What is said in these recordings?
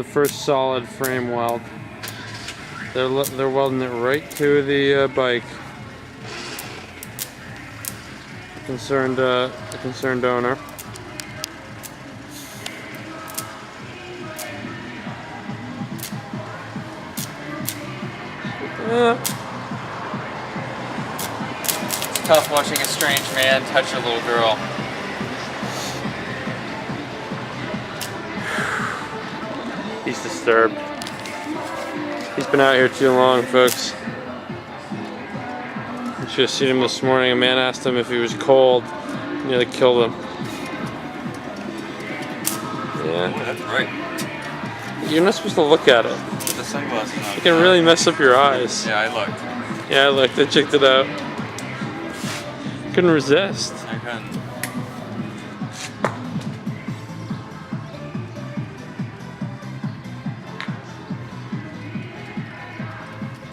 the first solid frame weld. They're welding it right to the bike. A concerned owner. It's tough watching a strange man touch a little girl. He's disturbed. He's been out here too long, folks. You should have seen him this morning. A man asked him if he was cold. Nearly killed him. Yeah. Oh, that's right. You're not supposed to look at it. With the sunglasses on. It can really mess up your eyes. Yeah, I looked. Yeah, I looked. I checked it out. Couldn't resist. I couldn't.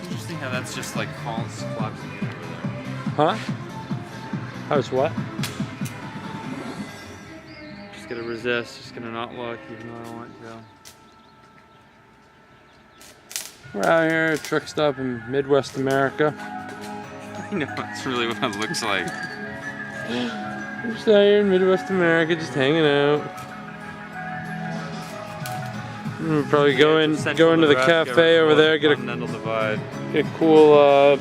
Interesting how that's just like collapsing over there. Huh? How's what? Just gonna resist. Just gonna not look, even though I want to. We're out here at a truck stop in Midwest America. I know, that's really what it looks like. We're just out here in Midwest America, just hanging out. We'll probably go into the cafe over there, get a cool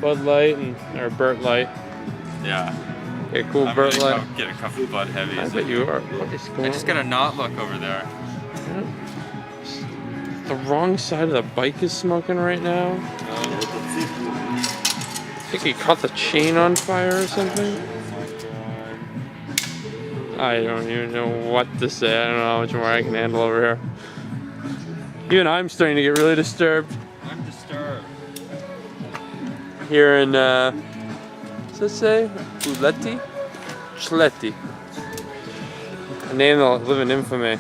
Bud Light or Burt Light. Yeah. Get a cool Burt Light. Get a couple Bud Heavies. I bet you are. I just gotta not look over there. The wrong side of the bike is smoking right now. I think he caught the chain on fire or something. I don't even know what to say. I don't know how much more I can handle over here. Even I'm starting to get really disturbed. I'm disturbed. Here in, what's this say? Uletti? Schletti. A name that'll live in infamy.